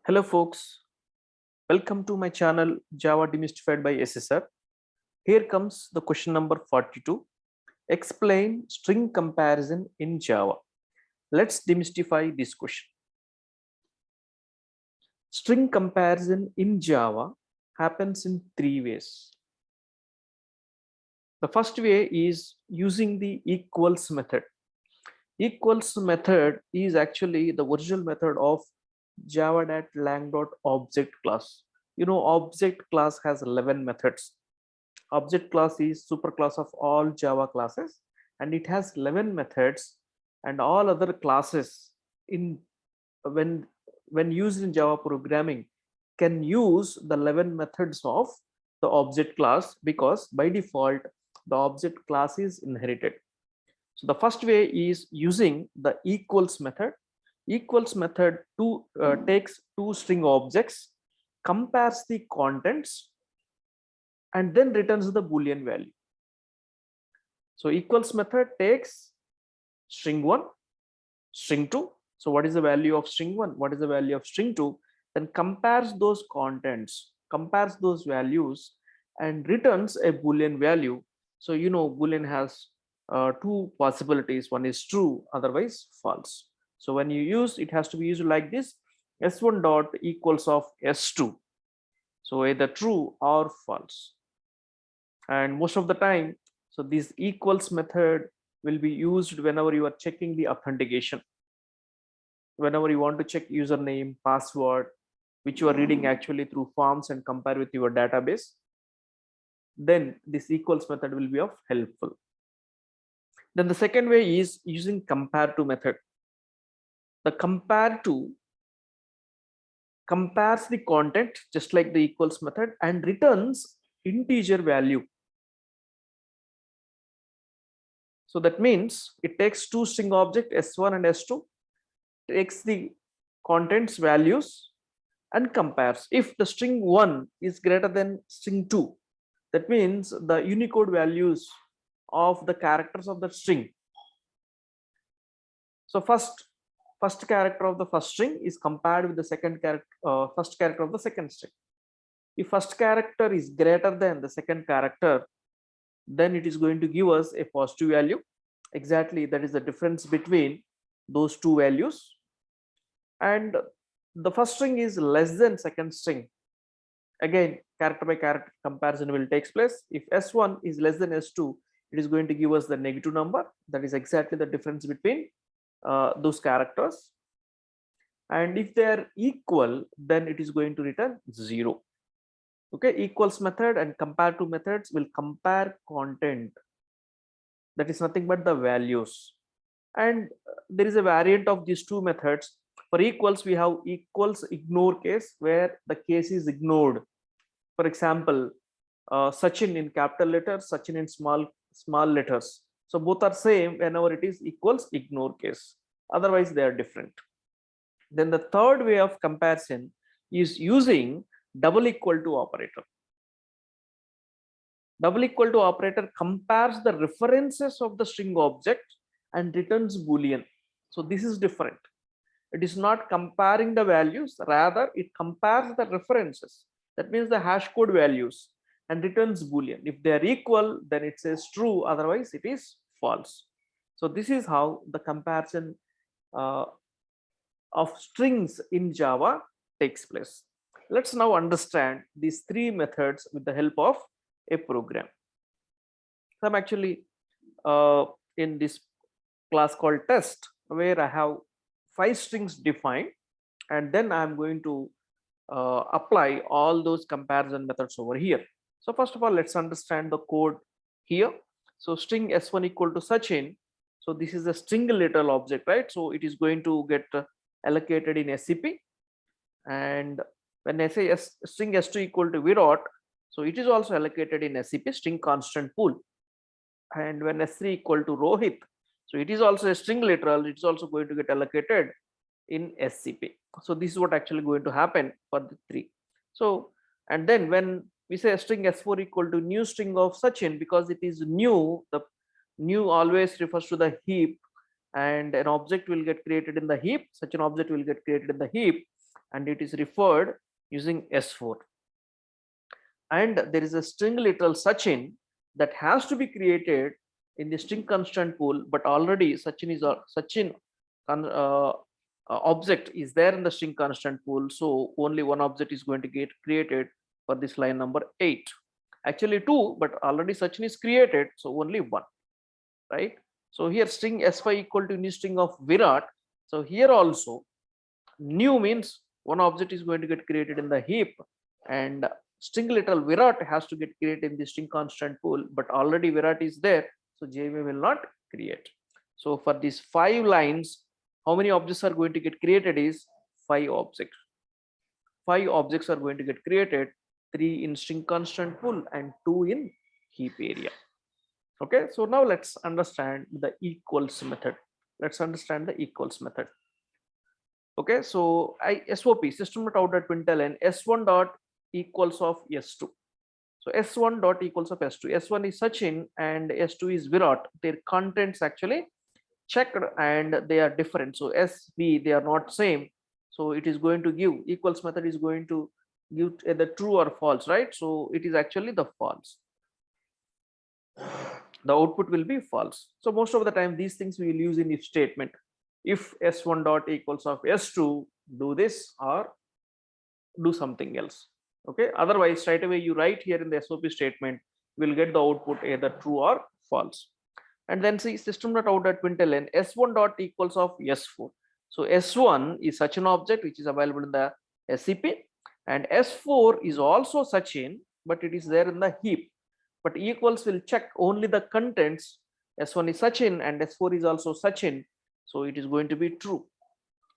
Hello folks, welcome to my channel Java Demystified by SSR. Here comes the question number 42. Explain string comparison in Java. Let's demystify this question. String comparison in Java happens in three ways. The first way is using the equals method. Equals method is actually the original method of java.lang.object class. You know, object class has 11 methods. Object class is superclass of all Java classes, and it has 11 methods, and all other classes in when used in Java programming can use the 11 methods of the object class, because by default the object class is inherited. So the first way is using the equals method. Equals method takes two string objects, compares the contents, and then returns the Boolean value. So equals method takes string 1, string 2. So what is the value of string 1? What is the value of string 2? Then compares those contents, compares those values, and returns a Boolean value. So you know Boolean has two possibilities. One is true, otherwise false. So when you use, it has to be used like this: s1 dot equals of s2. So either true or false. And most of the time, so this equals method will be used whenever you are checking the authentication. Whenever you want to check username, password, which you are reading actually through forms and compare with your database, then this equals method will be of helpful. Then the second way is using CompareTo method. The CompareTo compares the content just like the equals method and returns integer value. So that means it takes two string object s1 and s2, takes the contents values and compares. If the string 1 is greater than string 2, that means the Unicode values of the characters of the string. So first character of the first string is compared with the second character, first character of the second string. If first character is greater than the second character, then it is going to give us a positive value. Exactly, that is the difference between those two values. And the first string is less than second string, again character by character comparison will take place. If s1 is less than s2, it is going to give us the negative number. That is exactly the difference between those characters. And if they are equal, then it is going to return 0. Okay, equals method and CompareTo methods will compare content, that is nothing but the values. And there is a variant of these two methods. For equals, we have equals ignore case, where the case is ignored. For example, Sachin in capital letters, Sachin in small letters. So both are same whenever it is equals ignore case. Otherwise, they are different. Then the third way of comparison is using double equal to operator. Double equal to operator compares the references of the string object and returns Boolean. So this is different. It is not comparing the values, rather it compares the references. That means the hash code values, and returns Boolean. If they are equal, then it says true, otherwise it is false. So this is how the comparison of strings in Java takes place. Let's now understand these three methods with the help of a program. So I'm actually in this class called test, where I have 5 strings defined, and then I'm going to apply all those comparison methods over here. So first of all, let's understand the code here. So string s1 equal to Sachin. So this is a string literal object, right? So it is going to get allocated in SCP. And when I say string s2 equal to Virat, so it is also allocated in SCP, string constant pool. And when s3 equal to Rohit, so it is also a string literal, it's also going to get allocated in SCP. So this is what actually going to happen for the 3. So, and then when we say string s4 equal to new string of Sachin, because it is new, the new always refers to the heap, and an object will get created in the heap, such an object will get created in the heap, and it is referred using S4. And there is a string literal Sachin that has to be created in the string constant pool, but already Sachin object is there in the string constant pool, so only one object is going to get created for this line number 8. Actually two, but already Sachin is created, so only one, right? So here string s5 equal to new string of Virat. So here also new means one object is going to get created in the heap, and string literal Virat has to get created in the string constant pool, but already Virat is there, so JVM will not create. So for these 5 lines, how many objects are going to get created is 5 objects. 5 objects are going to get created, 3 in string constant pool and 2 in heap area. Okay, so now let's understand the equals method. Let's understand the equals method. Okay, so SOP system.out.println s1 dot equals of s2. So s1 dot equals of s2. S1 is Sachin and s2 is Virat. Their contents actually checked and they are different. So SB, they are not same. So it is going to give, equals method is going to give either true or false, right? So it is actually the false. The output will be false. So most of the time these things we will use in if statement. If s1 dot equals of s2, do this or do something else. Okay, otherwise straight away you write here in the SOP statement, will get the output either true or false. And then see system.out.println s1 dot equals of s4. So s1 is such an object which is available in the SCP, and s4 is also Sachin, but it is there in the heap. But equals will check only the contents. S1 is Sachin and S4 is also Sachin, so it is going to be true.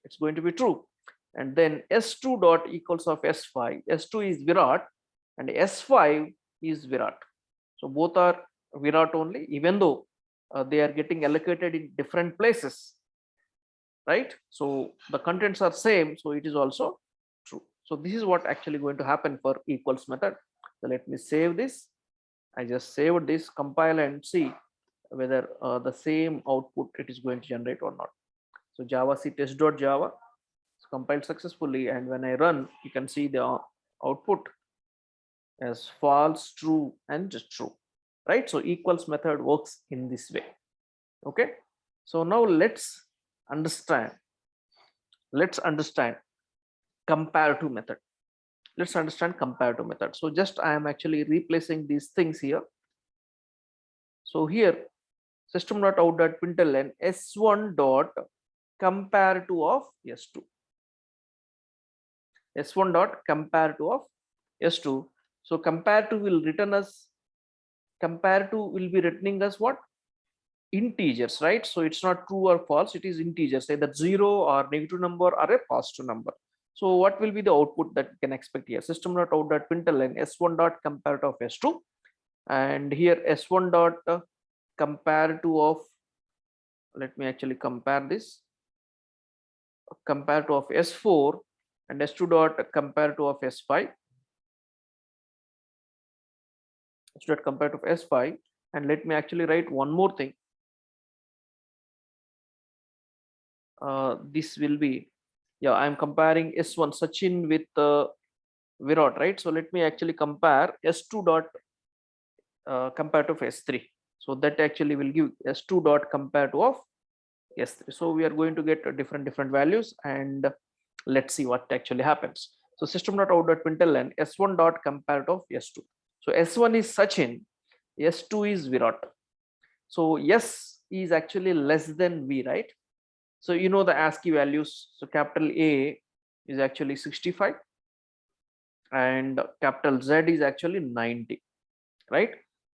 It's going to be true. And then S2 dot equals of S5. S2 is Virat and S5 is Virat. So both are Virat only, even though they are getting allocated in different places, right? So the contents are same, so it is also true. So this is what actually going to happen for equals method. So let me save this. I just saved this, compile and see whether the same output it is going to generate or not. So Java C test.java is compiled successfully, and when I run, you can see the output as false, true, and just true, right? So equals method works in this way. Okay. So now let's understand. Let's understand CompareTo method. Let's understand CompareTo method. So just I am actually replacing these things here. So here system.out.println s1 dot CompareTo of s2. S1 dot CompareTo of s2. So CompareTo will return us, CompareTo will be returning us what? Integers, right? So it's not true or false, it is integers, either 0 or negative number or a positive number. So what will be the output that we can expect here? System.out.println s1 dot CompareTo of s2, and here s1 dot CompareTo of, let me actually compare this, CompareTo of s4, and s2 dot CompareTo of s5, s2 dot CompareTo of s5. And let me actually write one more thing. This will be, yeah, I'm comparing s1 Sachin with Virat, right? So let me actually compare s2 dot CompareTo of s3. So that actually will give s2 dot CompareTo of s3. So we are going to get different values, and let's see what actually happens. So system.out.println s1 dot CompareTo of s2. So s1 is Sachin, s2 is Virat. So s is actually less than v, right? So you know the ASCII values. So capital A is actually 65 and capital Z is actually 90, right?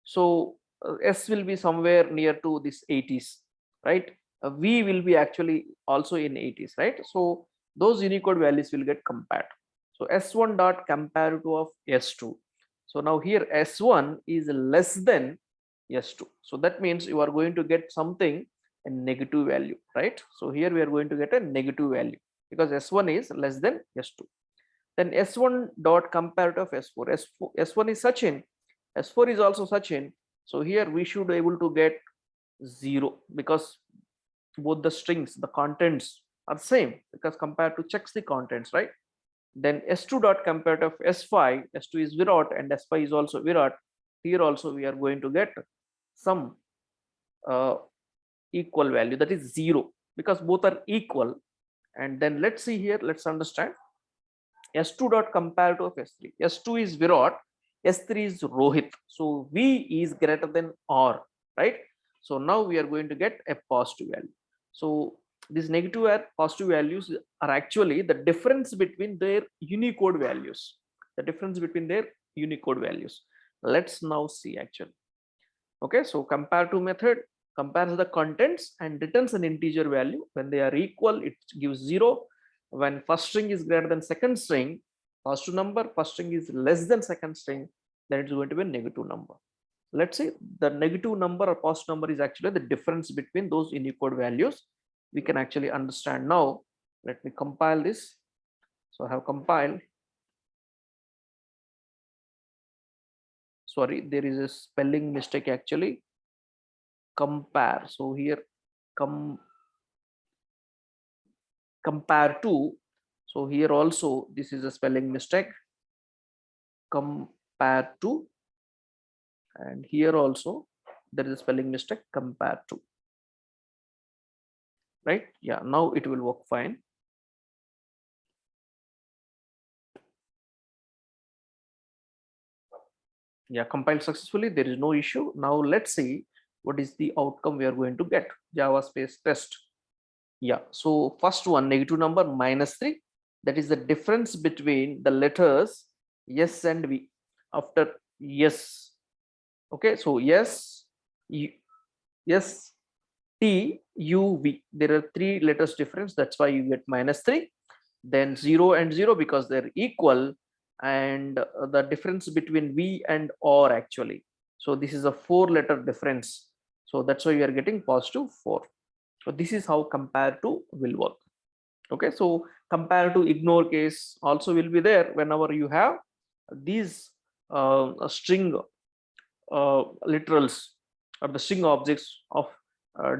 So S will be somewhere near to this 80s, right? V will be actually also in 80s, right? So those Unicode values will get compared. So S1 dot CompareTo of S2. So now here S1 is less than S2. So that means you are going to get something a negative value, right? So here we are going to get a negative value because S1 is less than S2. Then S1 dot CompareTo of S4. S1 is Sachin, S4 is also Sachin. So here we should be able to get 0 because both the strings, the contents are same, because CompareTo checks the contents, right? Then S2 dot compare to S5, S2 is Virat and S5 is also Virat. Here also we are going to get some equal value, that is 0, because both are equal. And then let's see here, let's understand. S2 dot compare to S3. S2 is Virat, S3 is Rohit. So V is greater than R, right? So now we are going to get a positive value. So these negative and positive values are actually the difference between their Unicode values. The difference between their Unicode values. Let's now see actually. Okay, so compare to method compares the contents and returns an integer value. When they are equal, it gives 0. When first string is greater than second string, positive number, first string is less than second string, then it's going to be a negative number. Let's say the negative number or positive number is actually the difference between those Unicode values. We can actually understand now. Let me compile this. So I have compiled. Sorry, there is a spelling mistake actually. Compare. So here compare to. So here also this is a spelling mistake. Compare to. And here also there is a spelling mistake. Compare to. Right? Yeah, now it will work fine. Yeah, compiled successfully. There is no issue. Now let's see what is the outcome we are going to get. Java space test. Yeah, so first one, negative number -3. That is the difference between the letters S and V. After yes, okay, so yes, S, T, U, V. There are 3 letters difference. That's why you get -3. Then 0 and 0 because they're equal, and the difference between V and R actually. So this is a 4-letter difference. So that's why you are getting positive 4. So this is how compare to will work. Okay, so compare to ignore case also will be there whenever you have these string literals or the string objects of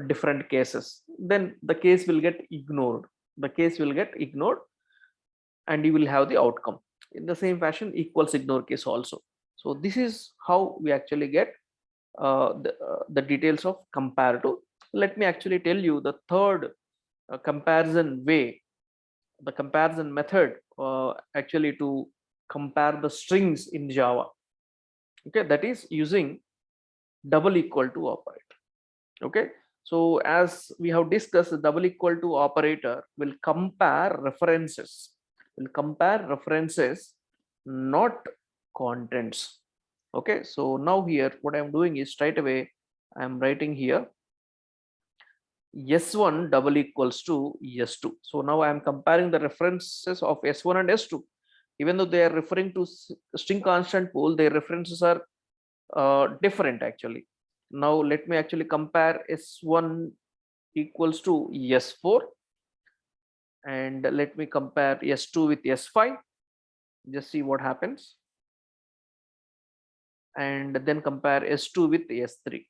different cases. Then the case will get ignored. The case will get ignored, and you will have the outcome. In the same fashion, equals ignore case also. So this is how we actually get the details of compare to. Let me actually tell you the third comparison way, the comparison method actually to compare the strings in Java. Okay, that is using double equal to operator. Okay, so as we have discussed, the double equal to operator will compare references, not contents. Okay, so now here what I'm doing is straight away I'm writing here S1 double equals to S2. So now I am comparing the references of S1 and S2. Even though they are referring to string constant pool, their references are different actually. Now let me actually compare S1 equals to S4, and let me compare S2 with S5. Just see what happens. And then compare S2 with S3.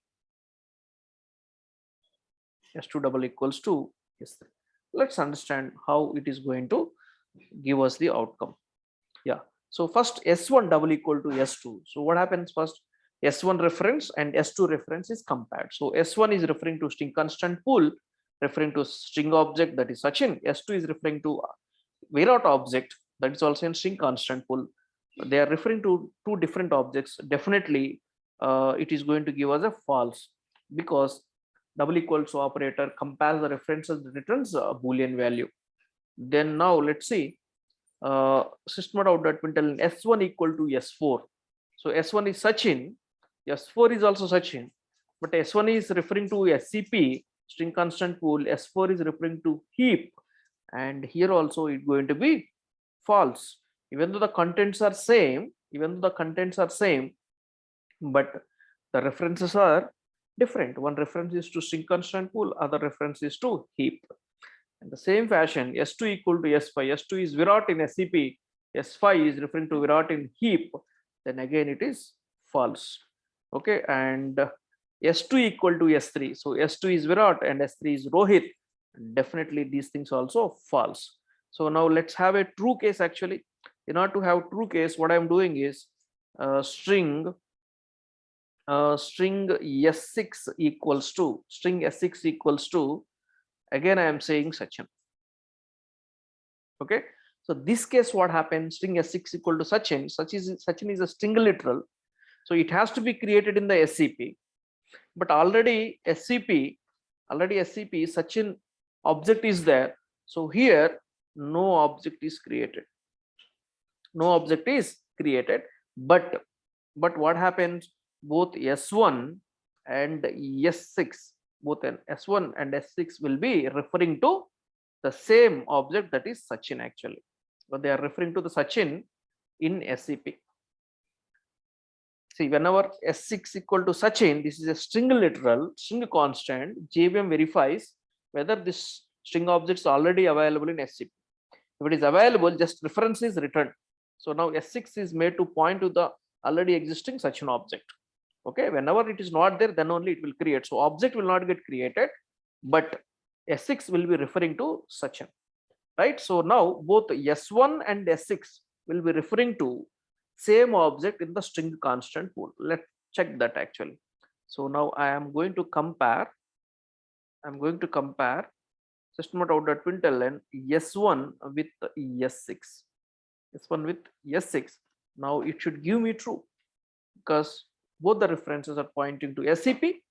S2 double equals to S3. Let's understand how it is going to give us the outcome. Yeah, so first S1 double equal to S2. So what happens first? S1 reference and S2 reference is compared. So S1 is referring to string constant pool, referring to string object, that is Sachin. S2 is referring to Virat object, that is also in string constant pool. They are referring to 2 different objects. Definitely it is going to give us a false, because double equals to operator compares the references, returns a Boolean value. Then now let's see system.out.println S1 equal to S4. So S1 is Sachin, S4 is also Sachin, but S1 is referring to SCP, string constant pool, S4 is referring to heap, and here also it's going to be false. Even though the contents are same, but the references are different. One reference is to string constant pool, other reference is to heap. In the same fashion, S2 equal to S5, S2 is Virat in SCP, S5 is referring to Virat in heap, then again it is false. Okay, and S2 equal to S3, so S2 is Virat and S3 is Rohit, definitely these things also false. So now let's have a true case actually. In order to have true case, what I'm doing is string s6 equals to again I am saying Sachin. Okay, so this case what happens, string s6 equal to Sachin. Sachin is a string literal, so it has to be created in the SCP. But already SCP Sachin object is there, so here no object is created. But what happens, both s1 and s6, both an s1 and s6 will be referring to the same object, that is Sachin actually, but they are referring to the Sachin in SCP. See, whenever s6 equal to Sachin, this is a string literal, string constant, JVM verifies whether this string object is already available in SCP. If it is available, just reference is returned. So now s6 is made to point to the already existing Sachin object. Okay, whenever it is not there, then only it will create. So object will not get created, but s6 will be referring to Sachin, right? So now both s1 and s6 will be referring to same object in the string constant pool. Let's check that actually. So now I am going to compare system.out.println s1 with s6. Now it should give me true, because both the references are pointing to SCP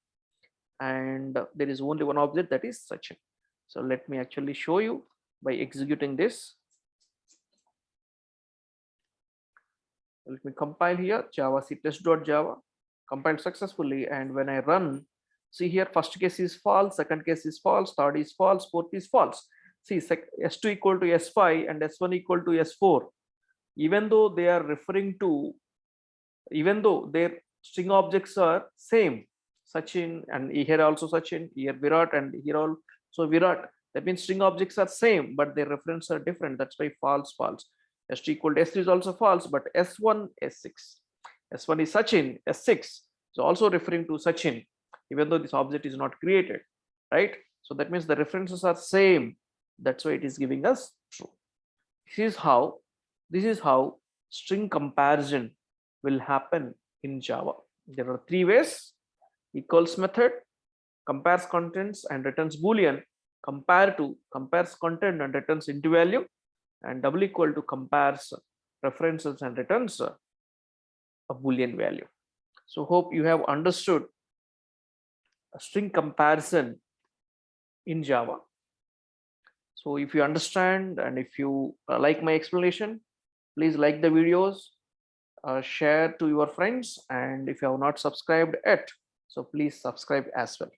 and there is only one object, that is Sachin. So let me actually show you by executing this. Let me compile here java c test.java, compiled successfully, and when I run, see here, first case is false, second case is false, third is false, fourth is false. See, s2 equal to s5 and s1 equal to s4, even though their string objects are same, Sachin, and here also Sachin, here Virat, and here also Virat, that means string objects are same but their references are different. That's why false. S2 equal to s3 is also false, but s1 is Sachin, s6 is also referring to Sachin, even though this object is not created, right? So that means the references are same, that's why it is giving us true. This is how string comparison will happen in Java. There are three ways: equals method, compares contents and returns boolean, CompareTo compares content and returns into value, and double equal to compares references and returns a boolean value. So hope you have understood a string comparison in Java. So if you understand and if you like my explanation, please like the videos, share to your friends, and if you have not subscribed yet, so please subscribe as well.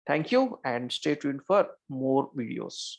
Thank you and stay tuned for more videos.